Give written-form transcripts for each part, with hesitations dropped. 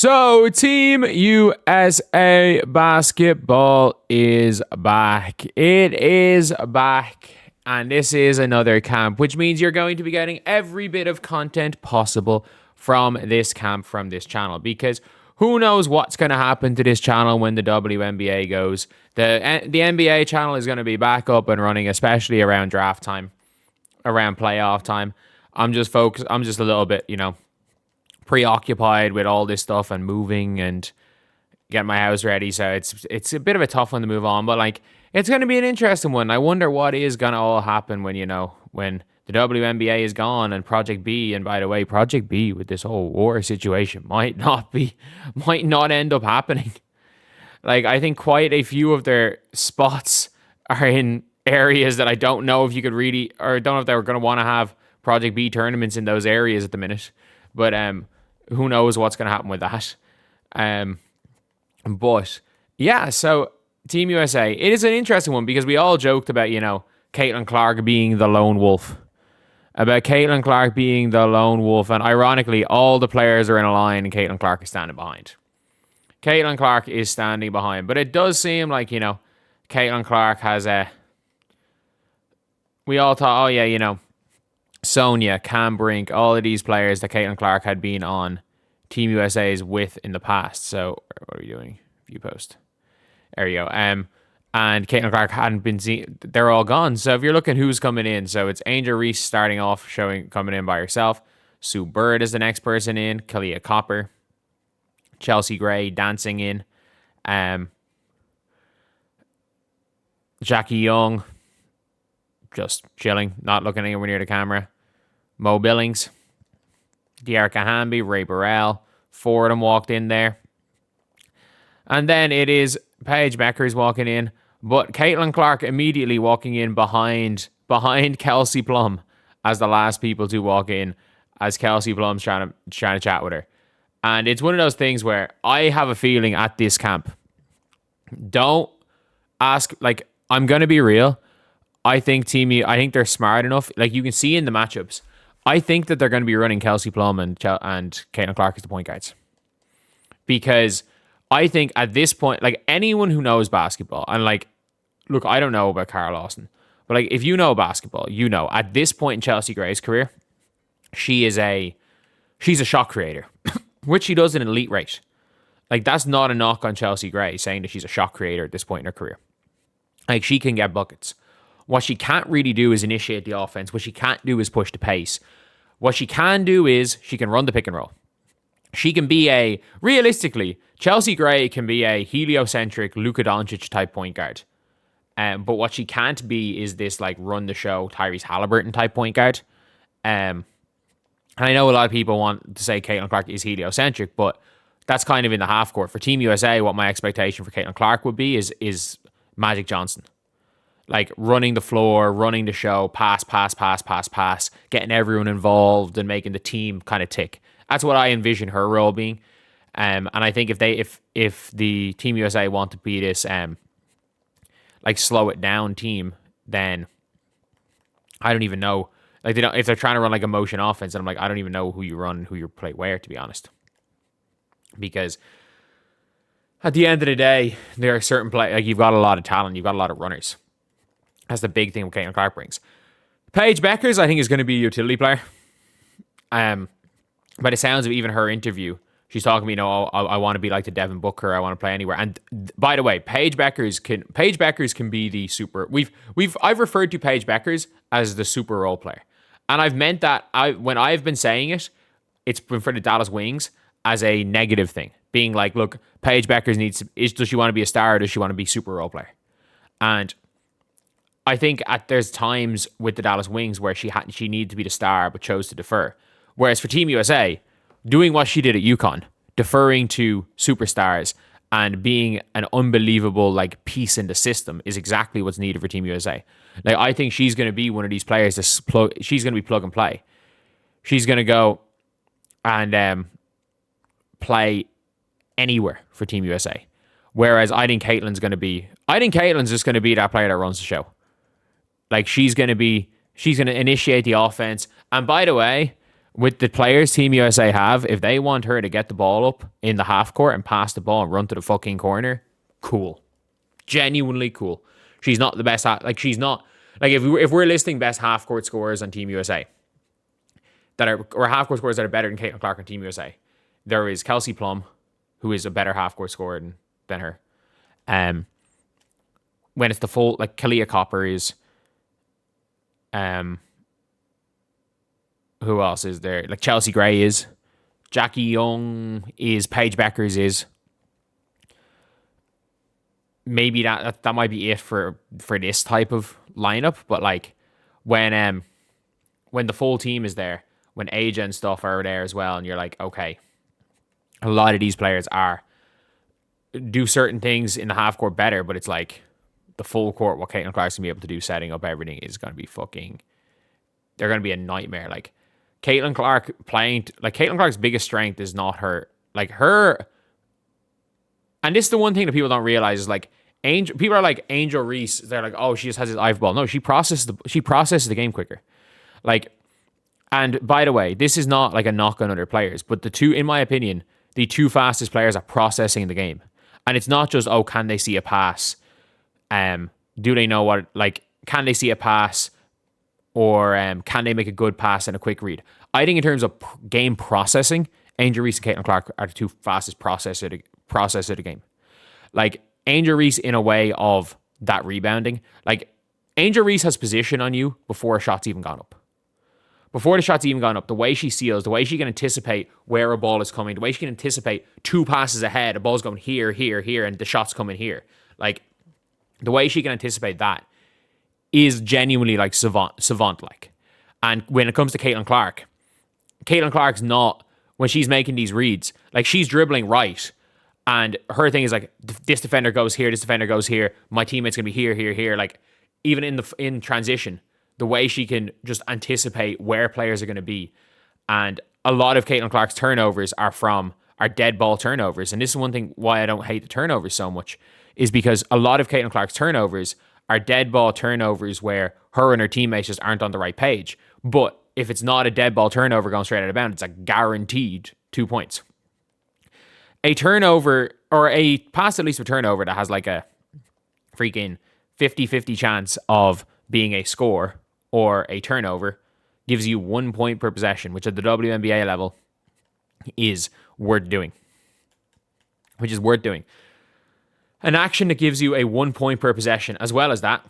So, Team USA basketball is back. It is back. And this is another camp, which means you're going to be getting every bit of content possible from this camp, from this channel. Because who knows what's going to happen to this channel when the WNBA goes. The NBA channel is going to be back up and running, especially around draft time, around playoff time. I'm just a little bit, preoccupied with all this stuff and moving and getting my house ready, so it's a bit of a tough one to move on, but it's going to be an interesting one. I wonder what is going to all happen when the WNBA is gone and Project B, and by the way, Project B with this whole war situation might not end up happening. I think quite a few of their spots are in areas that I don't know if you could really, or don't know if they were going to want to have Project B tournaments in those areas at the minute, but who knows what's going to happen with that. But yeah, so Team USA, it is an interesting one because we all joked about, Caitlin Clark being the lone wolf. And ironically, all the players are in a line and Caitlin Clark is standing behind. But it does seem like, Caitlin Clark has we all thought, Sonia, Cam Brink, all of these players that Caitlin Clark had been on Team USA's with in the past. So, what are we doing? View post. There you go. And Caitlin Clark hadn't been seen. They're all gone. So, if you're looking who's coming in, so it's Angel Reese starting off, coming in by herself. Sue Bird is the next person in. Kalia Copper. Chelsea Gray dancing in. Jackie Young. Just chilling, not looking anywhere near the camera. Mo Billings, Dearica Hamby, Ray Burrell, four of them walked in there. And then it is Paige Bueckers walking in, but Caitlin Clark immediately walking in behind Kelsey Plum as the last people to walk in, as Kelsey Plum's trying to chat with her. And it's one of those things where I have a feeling at this camp, don't ask, I'm going to be real. I think they're smart enough. You can see in the matchups, I think that they're going to be running Kelsey Plum and Caitlin Clark as the point guards. Because I think at this point, anyone who knows basketball, and look, I don't know about Carl Lawson, but if you know basketball, at this point in Chelsea Gray's career, she's a shot creator, which she does at an elite rate. That's not a knock on Chelsea Gray saying that she's a shot creator at this point in her career. She can get buckets. What she can't really do is initiate the offense. What she can't do is push the pace. What she can do is she can run the pick and roll. She can be realistically, Chelsea Gray can be a heliocentric Luka Doncic type point guard. But what she can't be is this run the show Tyrese Halliburton type point guard. And I know a lot of people want to say Caitlin Clark is heliocentric, but that's kind of in the half court. For Team USA, what my expectation for Caitlin Clark would be is Magic Johnson. Running the floor, running the show, pass, getting everyone involved and making the team kind of tick. That's what I envision her role being. And I think if the Team USA want to be this slow it down team, then I don't even know. If they're trying to run a motion offense, and I'm I don't even know who you run, who you play where, to be honest. Because at the end of the day, there are certain you've got a lot of talent, you've got a lot of runners. That's the big thing Caitlin Clark brings. Paige Bueckers, I think, is going to be a utility player. By the sounds of even her interview, she's talking about, I want to be like the Devin Booker. I want to play anywhere. And by the way, Paige Bueckers can be the super. I've referred to Paige Bueckers as the super role player, and I've meant that when I've been saying it, it's been for the Dallas Wings as a negative thing, being look, Paige Bueckers does she want to be a star or does she want to be super role player? And I think there's times with the Dallas Wings where she needed to be the star but chose to defer. Whereas for Team USA, doing what she did at UConn, deferring to superstars and being an unbelievable piece in the system is exactly what's needed for Team USA. I think she's going to be one of these players she's going to be plug and play. She's going to go and play anywhere for Team USA. Whereas I think Caitlin's just going to be that player that runs the show. She's going to initiate the offense. And by the way, with the players Team USA have, if they want her to get the ball up in the half court and pass the ball and run to the fucking corner, cool. Genuinely cool. She's not the best, she's not, like if we're listing best half court scorers on Team USA, or half court scorers that are better than Caitlin Clark on Team USA, there is Kelsey Plum, who is a better half court scorer than her. When it's the full, like Kalia Copper is, who else is there? Like Chelsea Gray is, Jackie Young is, Paige Bueckers is. Maybe that might be it for this type of lineup. But like when the full team is there, when Aja and stuff are there as well, and you're like, okay, a lot of these players do certain things in the half court better, but it's like the full court, what Caitlin Clark's gonna be able to do, setting up everything, is gonna be they're gonna be a nightmare. Like Caitlin Clark's biggest strength is not her, and this is the one thing that people don't realize is like people are like Angel Reese. They're like, oh, she just has this eye for ball. No, she processes the game quicker. Like, and by the way, this is not like a knock on other players, but in my opinion, the two fastest players are processing the game. And it's not just, oh, can they see a pass? Do they know can they see a pass? Or can they make a good pass and a quick read? I think in terms of game processing, Angel Reese and Caitlin Clark are the two fastest processors of the game. Like, Angel Reese in a way of that rebounding. Like, Angel Reese has position on you before a shot's even gone up. Before the shot's even gone up, the way she seals, the way she can anticipate where a ball is coming, the way she can anticipate two passes ahead, a ball's going here, here, here, and the shot's coming here. Like, the way she can anticipate that is genuinely like savant-like. And when it comes to Caitlin Clark's not, when she's making these reads, like she's dribbling right, and her thing is like, this defender goes here, this defender goes here, my teammate's going to be here, here, here. Like, even in transition, the way she can just anticipate where players are going to be. And a lot of Caitlin Clark's turnovers are dead ball turnovers. And this is one thing why I don't hate the turnovers so much, is because a lot of Caitlin Clark's turnovers are dead ball turnovers where her and her teammates just aren't on the right page. But if it's not a dead ball turnover going straight out of bounds, it's a guaranteed 2 points. A turnover, or a pass at least a turnover that has like a freaking 50-50 chance of being a score or a turnover, gives you 1 point per possession, which at the WNBA level is worth doing. An action that gives you a 1 point per possession, as well as that,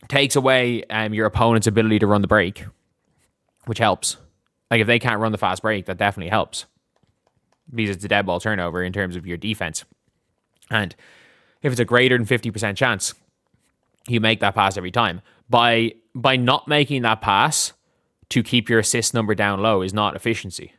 takes away your opponent's ability to run the break, which helps. Like, if they can't run the fast break, that definitely helps, because it's a dead ball turnover in terms of your defense. And if it's a greater than 50% chance, you make that pass every time. By not making that pass to keep your assist number down low is not efficiency.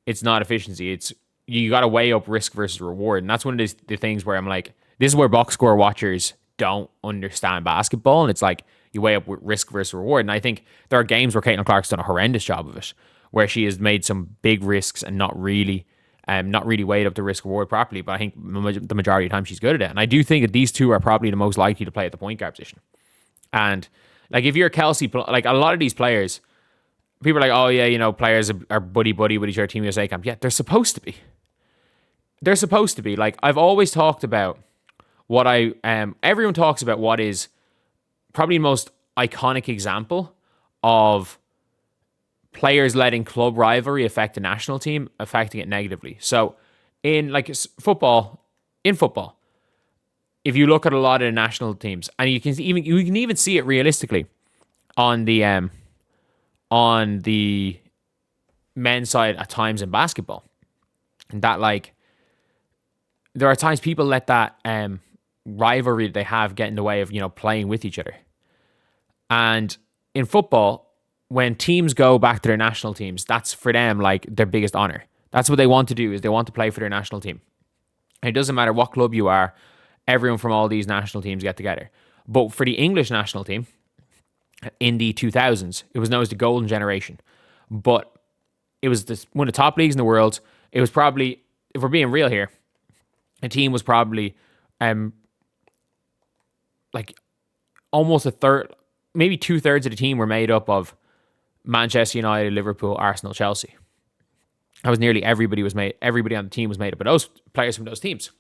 It's not efficiency. It's, you got to weigh up risk versus reward. And that's one of the things where I'm like, this is where box score watchers don't understand basketball. And it's like, you weigh up risk versus reward. And I think there are games where Caitlin Clark's done a horrendous job of it, where she has made some big risks and not really weighed up the risk reward properly. But I think the majority of the time she's good at it. And I do think that these two are probably the most likely to play at the point guard position. And like, if you're Kelsey, like a lot of these players, people are like, oh yeah, you know, players are buddy with each other, Team USA camp. Yeah, they're supposed to be. They're supposed to be. Like, I've always talked about everyone talks about what is probably the most iconic example of players letting club rivalry affect the national team, affecting it negatively. So in football, if you look at a lot of the national teams, and you can even see it realistically on the men's side at times in basketball, and that, like, there are times people let that rivalry that they have get in the way of, you know, playing with each other. And in football, when teams go back to their national teams, that's for them like their biggest honor. That's what they want to do, is they want to play for their national team. And it doesn't matter what club you are, everyone from all these national teams get together. But for the English national team in the 2000s, it was known as the Golden Generation. But it was one of the top leagues in the world. It was probably, if we're being real here, a team was probably like almost a third, maybe 2/3 of the team were made up of Manchester United, Liverpool, Arsenal, Chelsea. That was nearly everybody on the team was made up of those players from those teams.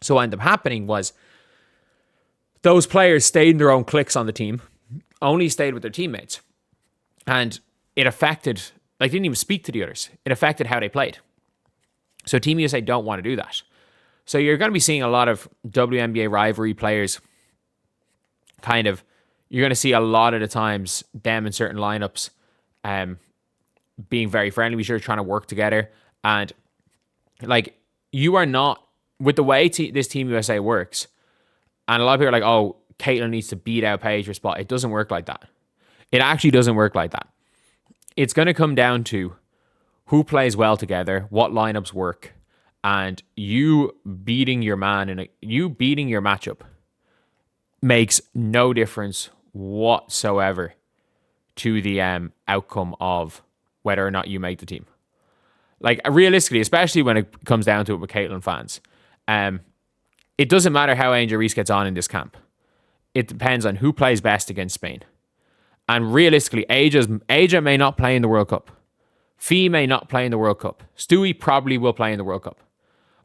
So what ended up happening was those players stayed in their own cliques on the team, only stayed with their teammates. And it affected, like, didn't even speak to the others. It affected how they played. So Team USA don't want to do that. So you're going to be seeing a lot of WNBA rivalry players you're going to see a lot of the times them in certain lineups being very friendly. We're trying to work together. And like, you are not, with the way this Team USA works, and a lot of people are like, oh, Caitlin needs to beat out Paige for spot. It doesn't work like that. It actually doesn't work like that. It's going to come down to who plays well together, what lineups work, and you beating your man you beating your matchup makes no difference whatsoever to the outcome of whether or not you make the team. Like, realistically, especially when it comes down to it with Caitlin fans, it doesn't matter how Angel Reese gets on in this camp. It depends on who plays best against Spain. And realistically, Aja may not play in the World Cup. Fee may not play in the World Cup. Stewie probably will play in the World Cup.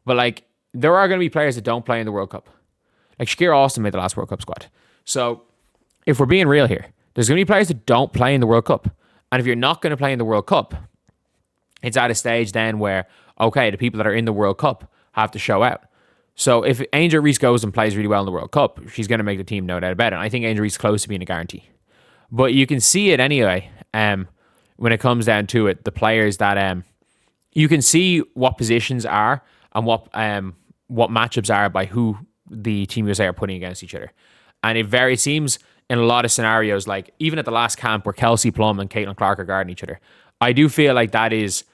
But like, there are going to be players that don't play in the World Cup. Like, Shakira Austin made the last World Cup squad. So if we're being real here, there's going to be players that don't play in the World Cup. And if you're not going to play in the World Cup, it's at a stage then where, okay, the people that are in the World Cup have to show out. So if Angel Reese goes and plays really well in the World Cup, she's going to make the team, no doubt about it. And I think Angel Reese is close to being a guarantee. But you can see it anyway when it comes down to it, the players that you can see what positions are and what matchups are by who the Team USA are putting against each other. And it seems in a lot of scenarios, like even at the last camp where Kelsey Plum and Caitlin Clark are guarding each other, I do feel like that is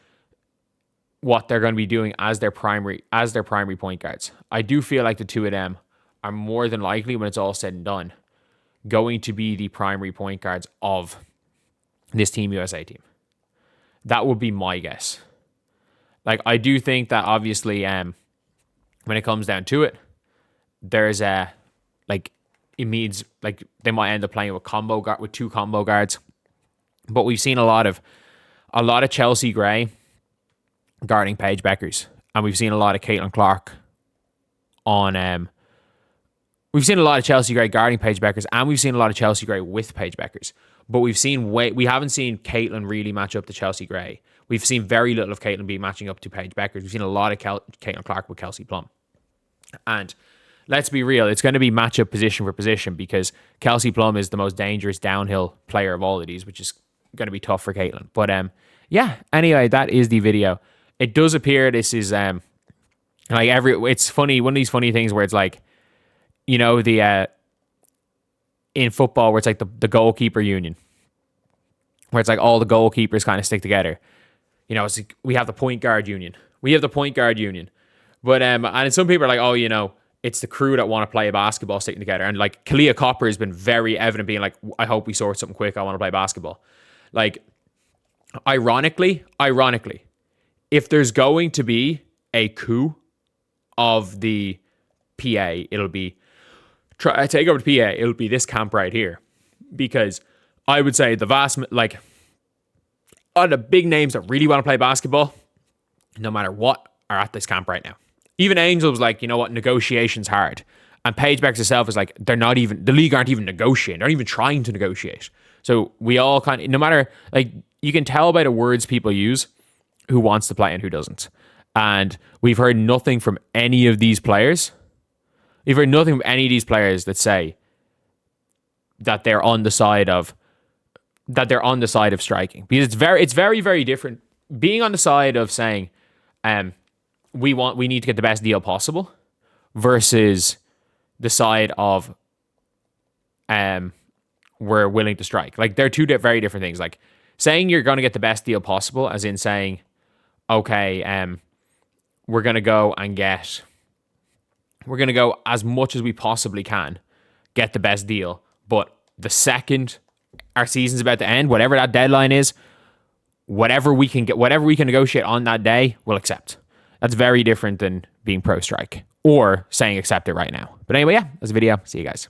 what they're going to be doing as their primary point guards. I do feel like the two of them are more than likely, when it's all said and done, going to be the primary point guards of this Team USA team. That would be my guess. Like, I do think that obviously when it comes down to it, there's it means like they might end up playing with two combo guards. But we've seen a lot of Chelsea Gray guarding Paige Bueckers, and we've seen a lot of Caitlin Clark on we've seen a lot of Chelsea Gray guarding Paige Bueckers, and we've seen a lot of Chelsea Gray with Paige Bueckers. But we haven't seen Caitlin really match up to Chelsea Gray. We've seen very little of Caitlin be matching up to Paige Bueckers. We've seen a lot of Caitlin Clark with Kelsey Plum. And let's be real, it's going to be matchup position for position, because Kelsey Plum is the most dangerous downhill player of all of these, which is going to be tough for Caitlin. But yeah, anyway, that is the video. It does appear this is it's funny, one of these funny things where it's like, you know, the in football where it's like the goalkeeper union, where it's like all the goalkeepers kind of stick together. You know, it's like we have the point guard union. But and some people are like, oh, you know, it's the crew that want to play basketball sticking together. And like Kalia Copper has been very evident, being like, I hope we sort something quick. I want to play basketball. Like, ironically, if there's going to be a coup of the PA, it'll be take over the PA. It'll be this camp right here, because I would say all the big names that really want to play basketball, no matter what, are at this camp right now. Even Angel was like, you know what, negotiation's hard. And Paige Bueckers herself is like, the league aren't even negotiating. They're not even trying to negotiate. So we all kind of, no matter, like, you can tell by the words people use who wants to play and who doesn't. And we've heard nothing from any of these players. We've heard nothing from any of these players that say that they're on the side of striking. Because it's very, very different being on the side of saying, we need to get the best deal possible, versus the side of we're willing to strike. Like, they're two very different things. Like, saying you're going to get the best deal possible, as in saying, okay, we're going to go as much as we possibly can, get the best deal. But the second our season's about to end, whatever that deadline is, whatever we can negotiate on that day, we'll accept. That's very different than being pro strike or saying accept it right now. But anyway, yeah, that's the video. See you guys.